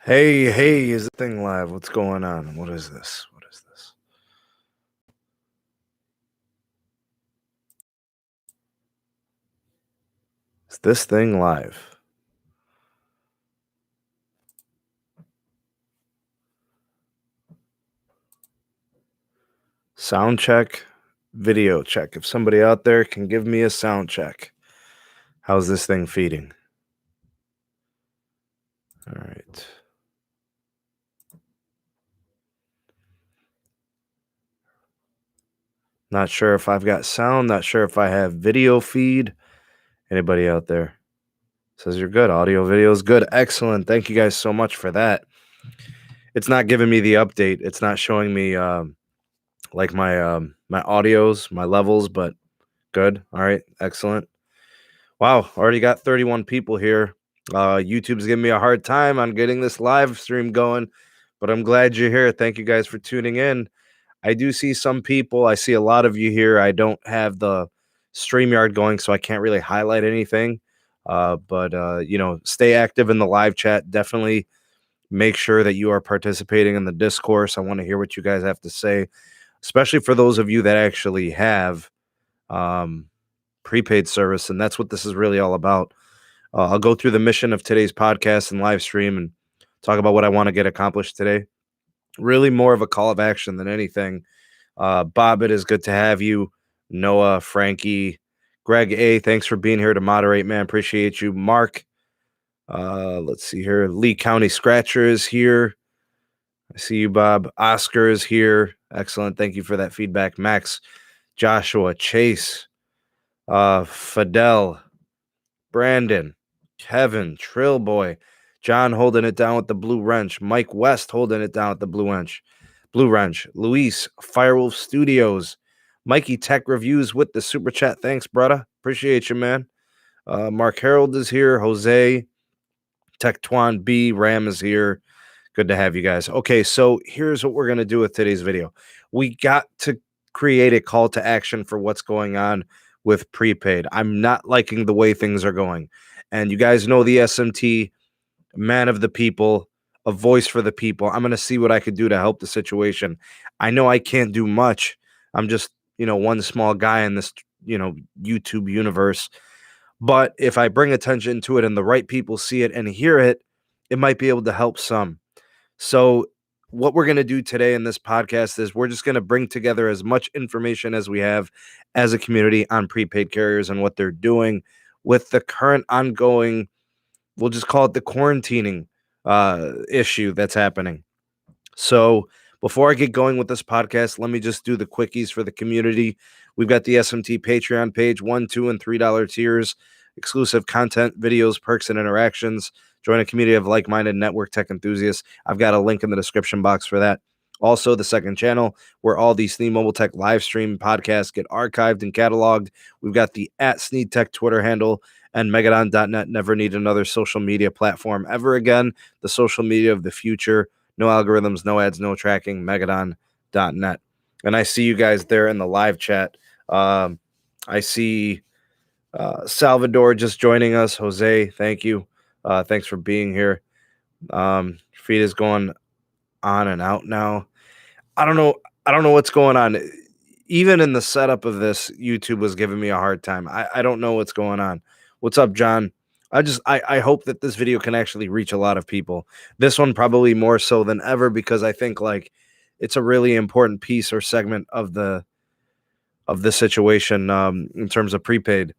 Hey, is the thing live? What's going on? What is this? Is this thing live? Sound check, video check. If somebody out there can give me a sound check. How's this thing feeding? All right. Not sure if I've got sound, not sure if I have video feed. Anybody out there? Says you're good. Audio, video is good. Excellent. Thank you guys so much for that. It's not giving me the update. It's not showing me like my audios, my levels, but good. All right. Excellent. Wow, already got 31 people here. YouTube's giving me a hard time on getting this live stream going, but I'm glad you're here. Thank you guys for tuning in. I do see some people. I see a lot of you here. I don't have the StreamYard going, so I can't really highlight anything. But stay active in the live chat. Definitely make sure that you are participating in the discourse. I want to hear what you guys have to say, especially for those of you that actually have prepaid service, and that's what this is really all about. I'll go through the mission of today's podcast and live stream and talk about what I want to get accomplished today. Really more of a call of action than anything. Bob, it is good to have you. Noah, Frankie, Greg A, thanks for being here to moderate, man. Appreciate you. Mark, let's see here. Lee County Scratcher is here. I see you, Bob. Oscar is here. Excellent. Thank you for that feedback. Max, Joshua, Chase, Fidel, Brandon, Kevin, Trillboy, John holding it down with the blue wrench, Mike West holding it down with the blue wrench, Luis, Firewolf Studios, Mikey Tech Reviews with the super chat. Thanks, brother. Appreciate you, man. Mark Harold is here. Jose, Tech Twan B, Ram is here. Good to have you guys. Okay, so here's what we're going to do with today's video. We got to create a call to action for what's going on with prepaid. I'm not liking the way things are going. And you guys know the SMT, man of the people, a voice for the people. I'm going to see what I could do to help the situation. I know I can't do much. I'm just, one small guy in this, YouTube universe. But if I bring attention to it and the right people see it and hear it, it might be able to help some. So what we're going to do today in this podcast is we're just going to bring together as much information as we have as a community on prepaid carriers and what they're doing with the current ongoing, we'll just call it the quarantining issue that's happening. So before I get going with this podcast, let me just do the quickies for the community. We've got the SMT Patreon page, $1, $2, and $3 tiers, exclusive content, videos, perks, and interactions. Join a community of like-minded network tech enthusiasts. I've got a link in the description box for that. Also, the second channel, where all these Sneed Mobile Tech live stream podcasts get archived and cataloged. We've got the @SneedTech Twitter handle, and Megadon.net. Never need another social media platform ever again. The social media of the future. No algorithms, no ads, no tracking. Megadon.net. And I see you guys there in the live chat. I see Salvador just joining us. Jose, thank you. Thanks for being here. Feed is going on and out now. I don't know what's going on. Even in the setup of this, YouTube was giving me a hard time. I don't know what's going on. What's up, John? I hope that this video can actually reach a lot of people. This one probably more so than ever, because I think it's a really important piece or segment of the situation in terms of prepaid.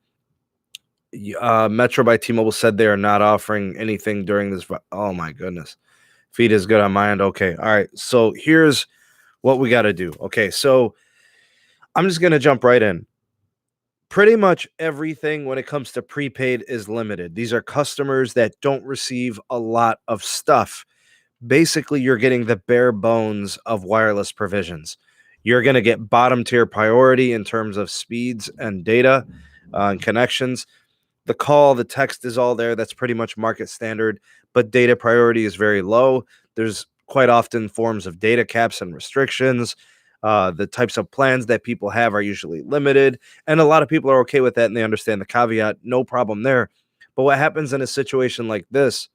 Metro by T-Mobile said they are not offering anything during this. Oh my goodness. Feed is good on my end. Okay. All right. So here's what we got to do. Okay. So I'm just going to jump right in. Pretty much everything when it comes to prepaid is limited. These are customers that don't receive a lot of stuff. Basically, you're getting the bare bones of wireless provisions. You're going to get bottom tier priority in terms of speeds and data and connections. The call, the text is all there. That's pretty much market standard, but data priority is very low. There's quite often forms of data caps and restrictions. The types of plans that people have are usually limited, and a lot of people are okay with that, and they understand the caveat. No problem there. But what happens in a situation like this,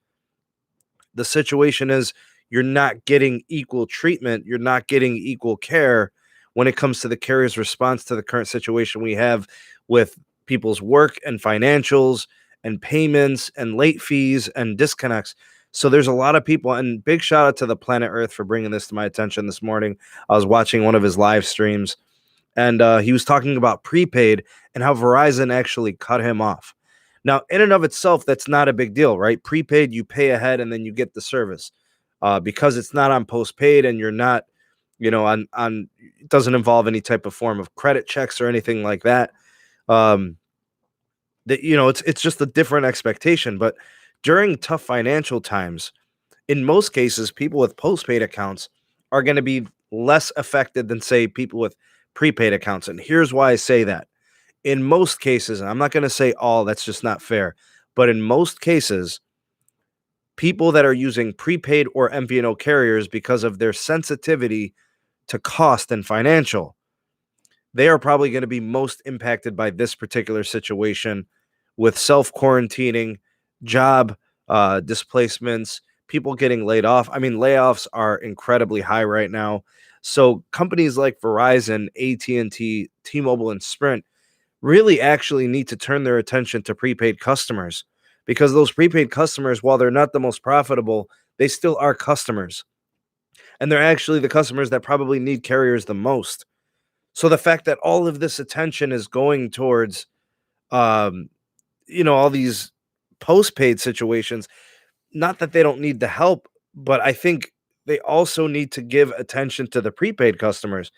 the situation is you're not getting equal treatment. You're not getting equal care when it comes to the carrier's response to the current situation we have with people's work and financials and payments and late fees and disconnects. So there's a lot of people, and big shout out to the Planet Earth for bringing this to my attention this morning. I was watching one of his live streams, and he was talking about prepaid and how Verizon actually cut him off. Now, in and of itself, that's not a big deal, right? Prepaid, you pay ahead and then you get the service. Because it's not on postpaid and you're not, on it doesn't involve any type of form of credit checks or anything like that. Um, it's just a different expectation. But during tough financial times, in most cases, people with postpaid accounts are going to be less affected than, say, people with prepaid accounts. And here's why I say that. In most cases, and I'm not going to say all, that's just not fair, but in most cases, people that are using prepaid or MVNO carriers, because of their sensitivity to cost and financial, they are probably going to be most impacted by this particular situation with self-quarantining, job displacements, people getting laid off. I mean, layoffs are incredibly high right now. So companies like Verizon, AT&T, T-Mobile, and Sprint really actually need to turn their attention to prepaid customers, because those prepaid customers, while they're not the most profitable, they still are customers. And they're actually the customers that probably need carriers the most. So the fact that all of this attention is going towards, um, all these postpaid situations, not that they don't need the help, but I think they also need to give attention to the prepaid customers.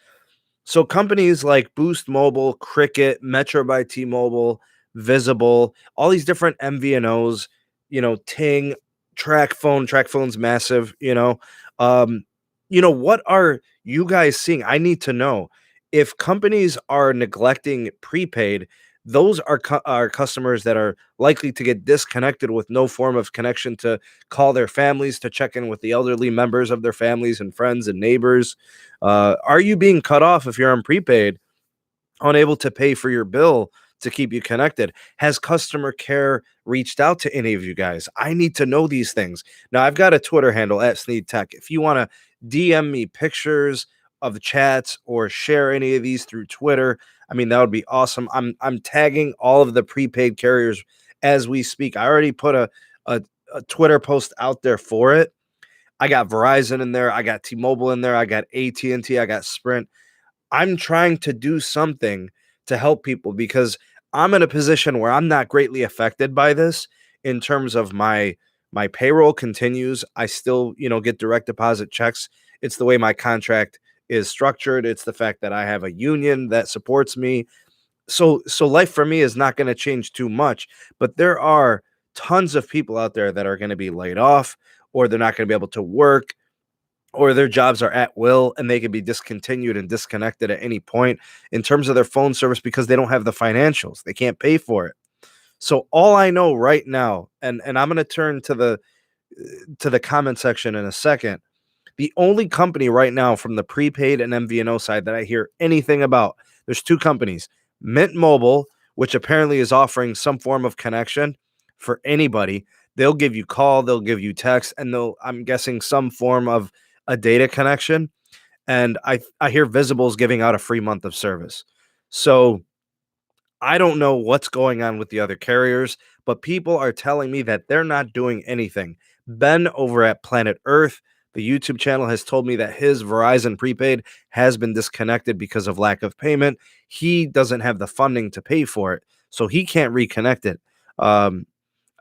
So companies like Boost Mobile, Cricket, Metro by T-Mobile, Visible, all these different MVNOs, Ting, TracFone's massive, what are you guys seeing? I need to know. If companies are neglecting prepaid, those are customers that are likely to get disconnected with no form of connection to call their families, to check in with the elderly members of their families and friends and neighbors. Are you being cut off if you're on prepaid, unable to pay for your bill to keep you connected? Has customer care reached out to any of you guys? I need to know these things. Now, I've got a Twitter handle at SneedTech. If you want to DM me pictures of the chats or share any of these through Twitter, I mean, that would be awesome. I'm tagging all of the prepaid carriers as we speak. I already put a Twitter post out there for it. I got Verizon in there. I got T-Mobile in there. I got AT&T. I got Sprint. I'm trying to do something to help people, because I'm in a position where I'm not greatly affected by this in terms of my payroll continues. I still, get direct deposit checks. It's the way my contract is structured. It's the fact that I have a union that supports me. So life for me is not going to change too much, but there are tons of people out there that are going to be laid off, or they're not going to be able to work, or their jobs are at will and they can be discontinued and disconnected at any point in terms of their phone service because they don't have the financials. They can't pay for it. So all I know right now, and I'm going to turn to the comment section in a second. The only company right now from the prepaid and MVNO side that I hear anything about, there's two companies. Mint Mobile, which apparently is offering some form of connection for anybody. They'll give you call, they'll give you text, and I'm guessing, some form of a data connection. And I hear Visible's giving out a free month of service. So I don't know what's going on with the other carriers, but people are telling me that they're not doing anything. Ben over at Planet Earth, the YouTube channel, has told me that his Verizon prepaid has been disconnected because of lack of payment. He doesn't have the funding to pay for it, so he can't reconnect it. I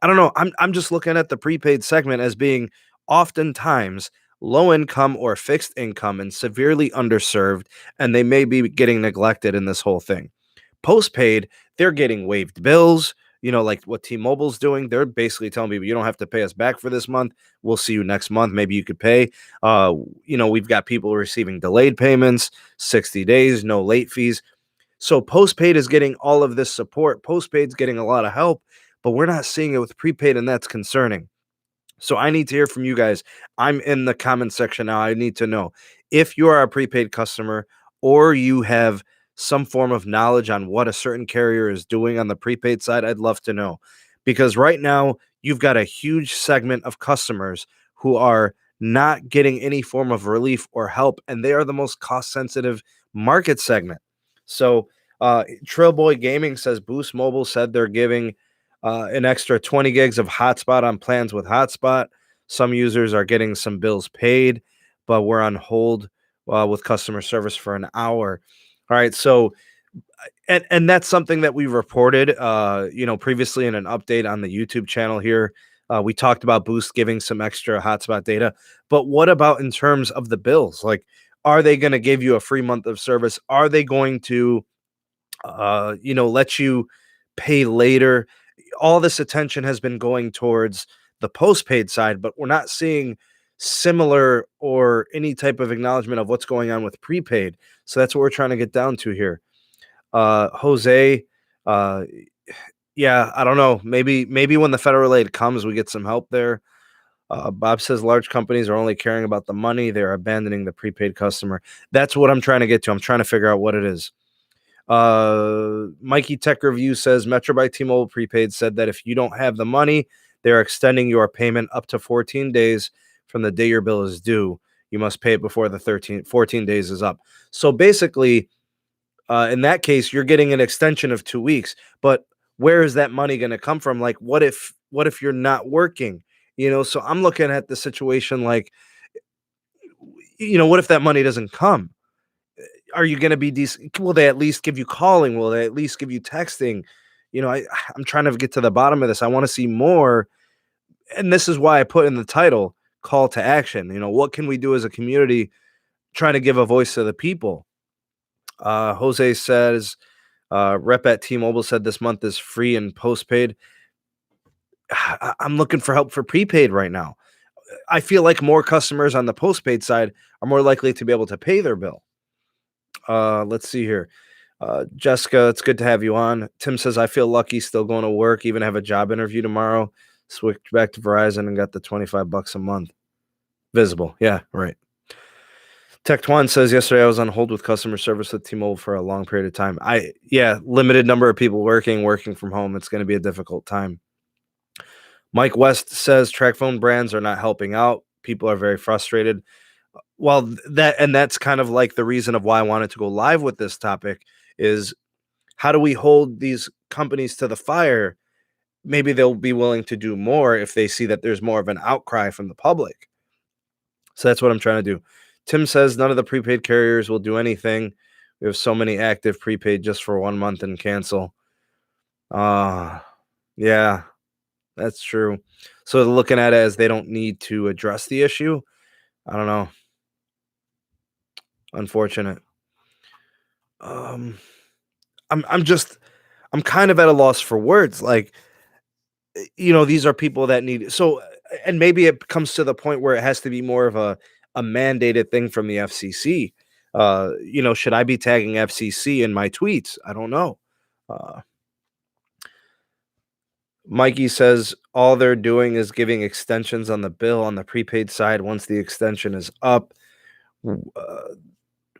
don't know. I'm just looking at the prepaid segment as being oftentimes low income or fixed income and severely underserved, and they may be getting neglected in this whole thing. Postpaid, they're getting waived bills, like what T-Mobile's doing. They're basically telling people, you don't have to pay us back for this month. We'll see you next month. Maybe you could pay. We've got people receiving delayed payments, 60 days, no late fees. So postpaid is getting all of this support. Postpaid's getting a lot of help, but we're not seeing it with prepaid, and that's concerning. So I need to hear from you guys. I'm in the comment section now. I need to know if you are a prepaid customer, or you have some form of knowledge on what a certain carrier is doing on the prepaid side. I'd love to know, because right now you've got a huge segment of customers who are not getting any form of relief or help, and they are the most cost-sensitive market segment. So Trailboy Gaming says Boost Mobile said they're giving an extra 20 gigs of hotspot on plans with hotspot. Some users are getting some bills paid, but we're on hold with customer service for an hour. All right, so and that's something that we reported, previously in an update on the YouTube channel here. We talked about Boost giving some extra hotspot data, but what about in terms of the bills? Like, are they going to give you a free month of service? Are they going to, let you pay later? All this attention has been going towards the postpaid side, but we're not seeing similar or any type of acknowledgement of what's going on with prepaid. So that's what we're trying to get down to here. Jose, yeah, I don't know. Maybe when the federal aid comes, we get some help there. Bob says large companies are only caring about the money. They're abandoning the prepaid customer. That's what I'm trying to get to. I'm trying to figure out what it is. Mikey Tech Review says Metro by T-Mobile Prepaid said that if you don't have the money, they're extending your payment up to 14 days from the day your bill is due. You must pay it before the 14 days is up. So basically, in that case, you're getting an extension of 2 weeks. But where is that money going to come from? Like, what if you're not working? So I'm looking at the situation like, what if that money doesn't come? Are you going to be decent? Will they at least give you calling? Will they at least give you texting? I'm trying to get to the bottom of this. I want to see more. And this is why I put in the title, call to action. What can we do as a community trying to give a voice to the people? Jose says, rep at T-Mobile said this month is free and postpaid. I'm looking for help for prepaid right now. I feel like more customers on the postpaid side are more likely to be able to pay their bill. Let's see here. Jessica, it's good to have you on. Tim says, I feel lucky still going to work, even have a job interview tomorrow. Switched back to Verizon and got the $25 a month. Visible. Yeah, right. Tech Twan says, yesterday I was on hold with customer service with T-Mobile for a long period of time. Limited number of people working from home. It's going to be a difficult time. Mike West says track phone brands are not helping out. People are very frustrated. Well, that's kind of like the reason of why I wanted to go live with this topic is how do we hold these companies to the fire? Maybe they'll be willing to do more if they see that there's more of an outcry from the public. So that's what I'm trying to do. Tim says none of the prepaid carriers will do anything. We have so many active prepaid just for 1 month and cancel. Yeah, that's true. So looking at it as they don't need to address the issue. I don't know. Unfortunate. I'm kind of at a loss for words. Like, these are people that need so, and maybe it comes to the point where it has to be more of a mandated thing from the FCC. Should I be tagging FCC in my tweets? I don't know. Mikey says all they're doing is giving extensions on the bill on the prepaid side. Once the extension is up,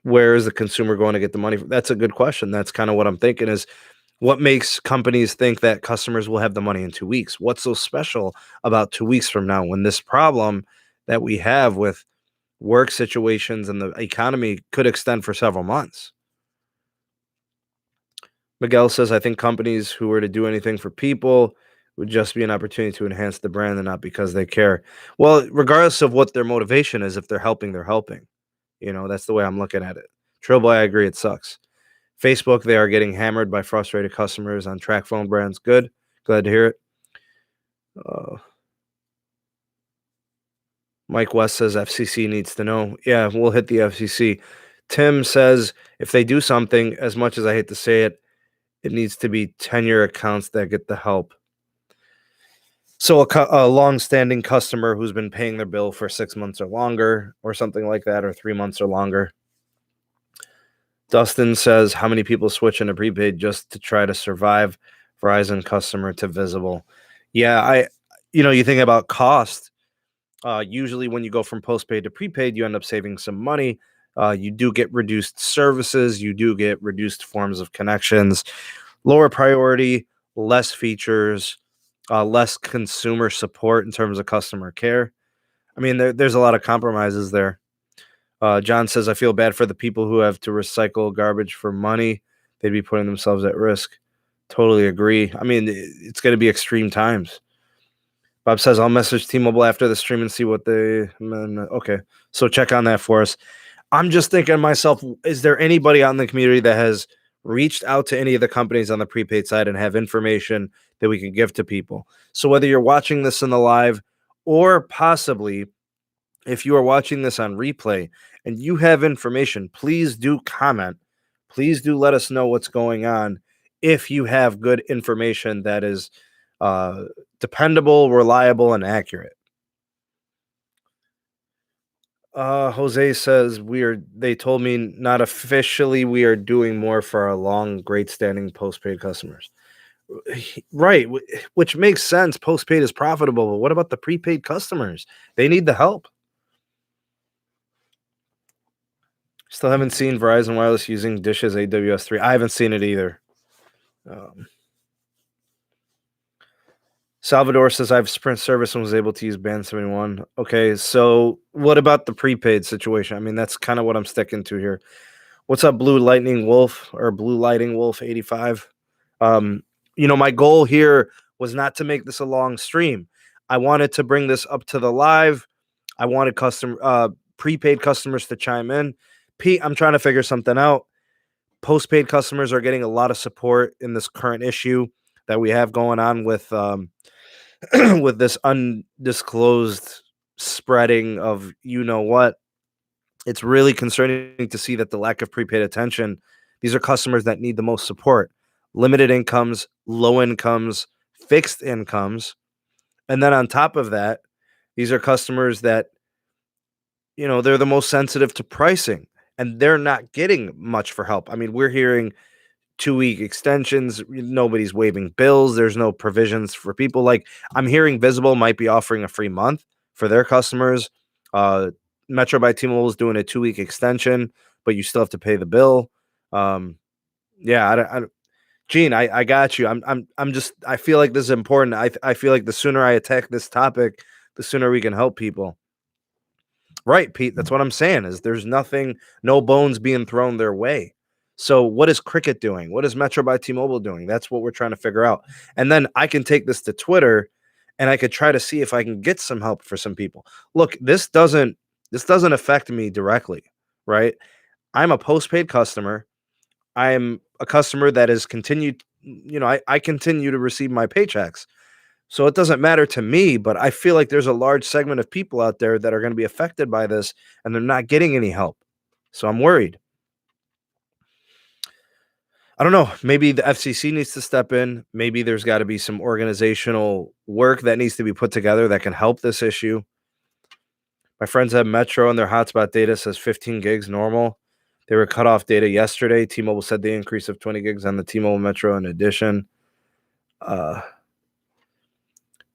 where is the consumer going to get the money from? That's a good question. That's kind of what I'm thinking is what makes companies think that customers will have the money in 2 weeks? What's so special about 2 weeks from now when this problem that we have with work situations and the economy could extend for several months? Miguel says, I think companies who were to do anything for people would just be an opportunity to enhance the brand and not because they care. Well, regardless of what their motivation is, if they're helping, they're helping. That's the way I'm looking at it. Trailboy, I agree. It sucks. Facebook, they are getting hammered by frustrated customers on track phone brands. Good. Glad to hear it. Mike West says FCC needs to know. Yeah, we'll hit the FCC. Tim says if they do something, as much as I hate to say it, it needs to be 10-year accounts that get the help. So a long-standing customer who's been paying their bill for 6 months or longer or something like that, or 3 months or longer. Dustin says, how many people switch into prepaid just to try to survive? Verizon customer to visible. Yeah, you think about cost. Usually when you go from postpaid to prepaid, you end up saving some money. You do get reduced services. You do get reduced forms of connections. Lower priority, less features, less consumer support in terms of customer care. I mean, there's a lot of compromises there. John says, I feel bad for the people who have to recycle garbage for money. They'd be putting themselves at risk. Totally agree. I mean, it's going to be extreme times. Bob says, I'll message T-Mobile after the stream and see what they... Okay, so check on that for us. I'm just thinking to myself, is there anybody out in the community that has reached out to any of the companies on the prepaid side and have information that we can give to people? So whether you're watching this in the live or possibly if you are watching this on replay and you have information, please do comment. Please do let us know what's going on if you have good information that is dependable, reliable, and accurate. Jose says they told me not officially we are doing more for our long, great standing postpaid customers. Right, which makes sense. Postpaid is profitable, but what about the prepaid customers? They need the help. Still haven't seen Verizon Wireless using Dish's AWS3. I haven't seen it either. Salvador says I have Sprint service and was able to use Band 71. Okay, so what about the prepaid situation? I mean, that's kind of what I'm sticking to here. What's up, Blue Lightning Wolf or Blue Lighting Wolf 85? My goal here was not to make this a long stream. I wanted to bring this up to the live. I wanted prepaid customers to chime in. Pete, I'm trying to figure something out. Postpaid customers are getting a lot of support in this current issue that we have going on with with this undisclosed spreading of what. It's really concerning to see that the lack of prepaid attention. These are customers that need the most support. Limited incomes, low incomes, fixed incomes. And then on top of that, these are customers that, they're the most sensitive to pricing and they're not getting much for help. I mean, we're hearing 2-week extensions. Nobody's waiving bills. There's no provisions for people. Like I'm hearing Visible might be offering a free month for their customers. Metro by T-Mobile is doing a 2-week extension, but you still have to pay the bill. Gene, I got you. I feel like this is important. I feel like the sooner I attack this topic, the sooner we can help people. Right, Pete. That's what I'm saying is there's no bones being thrown their way. So what is Cricket doing? What is Metro by T-Mobile doing? That's what we're trying to figure out. And then I can take this to Twitter and I could try to see if I can get some help for some people. Look, this doesn't affect me directly, right? I'm a postpaid customer. I'm a customer that has continued, I continue to receive my paychecks. So it doesn't matter to me, but I feel like there's a large segment of people out there that are going to be affected by this and they're not getting any help. So I'm worried. I don't know. Maybe the FCC needs to step in. Maybe there's got to be some organizational work that needs to be put together that can help this issue. My friends have Metro and their hotspot data says 15 gigs normal. They were cut off data yesterday. T-Mobile said the increase of 20 gigs on the T-Mobile Metro in addition.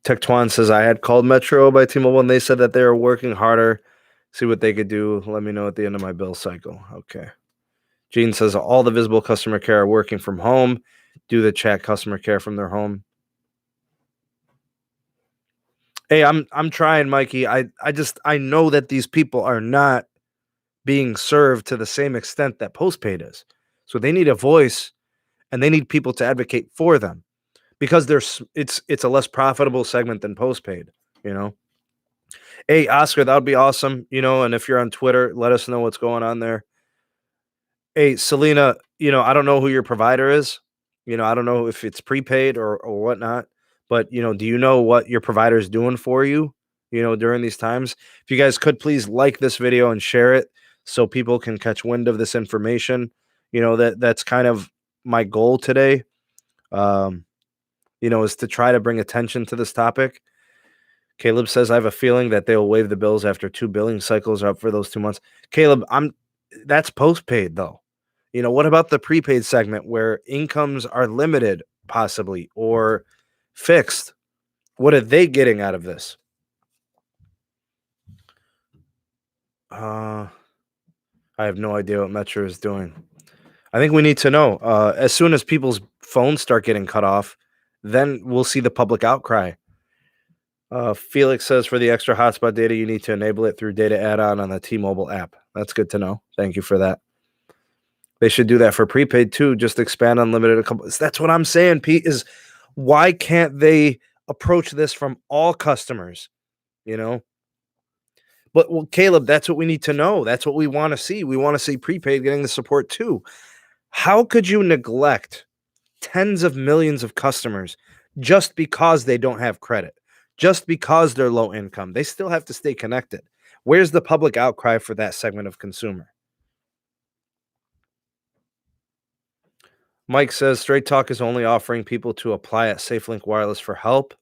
Tech says I had called Metro by T-Mobile and they said that they were working harder, see what they could do. Let me know at the end of my bill cycle. Okay. Gene says all the Visible customer care are working from home. Do the chat customer care from their home. Hey, I'm trying, Mikey. I know that these people are not being served to the same extent that Postpaid is. So they need a voice and they need people to advocate for them because it's a less profitable segment than Postpaid, Hey, Oscar, that would be awesome, and if you're on Twitter, let us know what's going on there. Hey, Selena, I don't know who your provider is. I don't know if it's prepaid or whatnot, but, do you know what your provider is doing for you, during these times? If you guys could please like this video and share it so people can catch wind of this information, that's kind of my goal today, is to try to bring attention to this topic. Caleb says, I have a feeling that they'll waive the bills after 2 billing cycles are up for those 2 months. Caleb, that's postpaid though. What about the prepaid segment where incomes are limited possibly or fixed? What are they getting out of this? I have no idea what Metro is doing. I think we need to know. As soon as people's phones start getting cut off, then we'll see the public outcry. Felix says for the extra hotspot data, you need to enable it through data add-on on the T-Mobile app. That's good to know. Thank you for that. They should do that for prepaid too. Just expand unlimited. That's what I'm saying, Pete, is why can't they approach this from all customers? But well, Caleb, that's what we need to know. That's what we want to see. We want to see prepaid getting the support too. How could you neglect tens of millions of customers just because they don't have credit, just because they're low income? They still have to stay connected. Where's the public outcry for that segment of consumer? Mike says Straight Talk is only offering people to apply at SafeLink Wireless for help.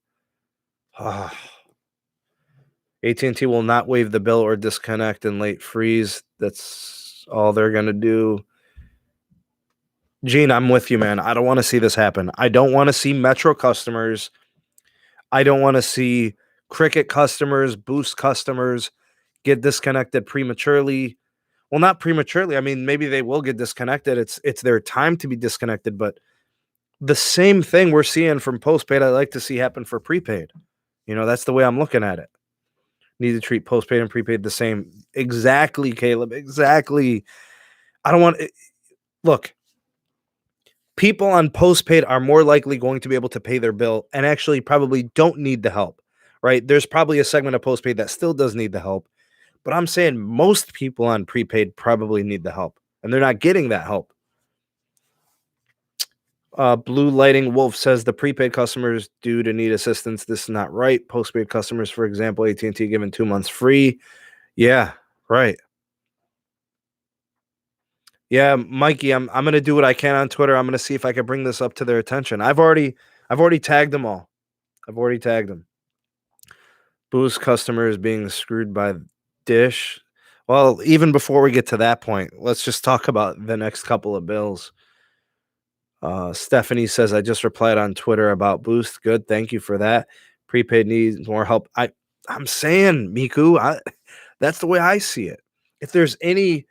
AT&T will not waive the bill or disconnect and late freeze. That's all they're going to do. Gene, I'm with you, man. I don't want to see this happen. I don't want to see Metro customers. I don't want to see Cricket customers, Boost customers get disconnected prematurely. Well, not prematurely. I mean, maybe they will get disconnected. It's their time to be disconnected, but the same thing we're seeing from postpaid, I like to see happen for prepaid. That's the way I'm looking at it. Need to treat postpaid and prepaid the same. Exactly, Caleb. Exactly. I don't want look, people on postpaid are more likely going to be able to pay their bill and actually probably don't need the help, right? There's probably a segment of postpaid that still does need the help, but I'm saying most people on prepaid probably need the help, and they're not getting that help. Blue Lighting Wolf says the prepaid customers due to need assistance. This is not right. Postpaid customers, for example, AT&T given 2 months free. Yeah, right. Yeah, Mikey, I'm gonna do what I can on Twitter. I'm gonna see if I can bring this up to their attention. I've already tagged them all. I've already tagged them. Boost customers being screwed by Dish. Well, even before we get to that point, let's just talk about the next couple of bills. Stephanie says, I just replied on Twitter about Boost. Good. Thank you for that. Prepaid needs more help. I'm saying, Miku, that's the way I see it. If there's any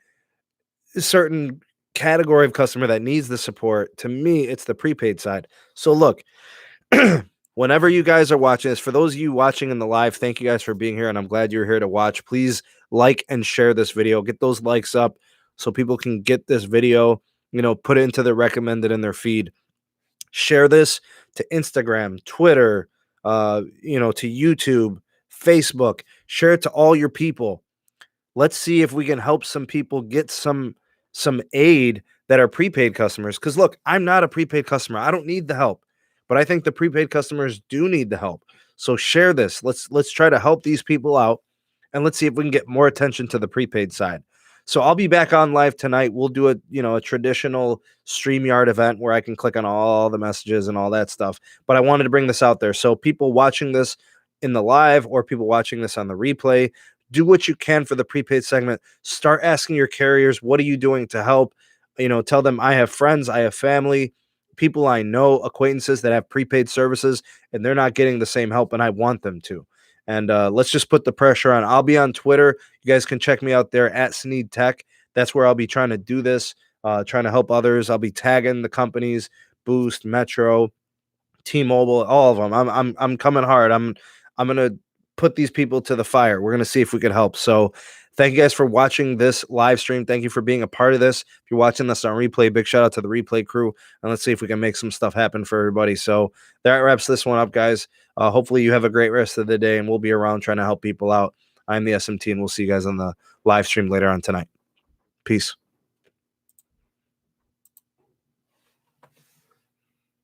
certain category of customer that needs the support, to me, it's the prepaid side. So look, whenever you guys are watching this, for those of you watching in the live, thank you guys for being here, and I'm glad you're here to watch. Please like and share this video. Get those likes up so people can get this video, put it into the recommended in their feed. Share this to Instagram, Twitter, to YouTube, Facebook. Share it to all your people. Let's see if we can help some people get some aid that are prepaid customers. Because look, I'm not a prepaid customer. I don't need the help, but I think the prepaid customers do need the help. So share this. Let's try to help these people out, and let's see if we can get more attention to the prepaid side. So I'll be back on live tonight. We'll do a traditional StreamYard event where I can click on all the messages and all that stuff. But I wanted to bring this out there. So people watching this in the live or people watching this on the replay, do what you can for the prepaid segment. Start asking your carriers, what are you doing to help? Tell them I have friends, I have family, people I know, acquaintances that have prepaid services, and they're not getting the same help, and I want them to. And let's just put the pressure on. I'll be on Twitter. You guys can check me out there at Sneed Tech. That's where I'll be trying to do this, trying to help others. I'll be tagging the companies, Boost, Metro, T-Mobile, all of them. I'm coming hard. I'm gonna put these people to the fire. We're gonna see if we can help. So thank you guys for watching this live stream. Thank you for being a part of this. If you're watching this on replay, big shout out to the replay crew. And let's see if we can make some stuff happen for everybody. So that wraps this one up, guys. Hopefully you have a great rest of the day, and we'll be around trying to help people out. I'm the SMT, and we'll see you guys on the live stream later on tonight. Peace.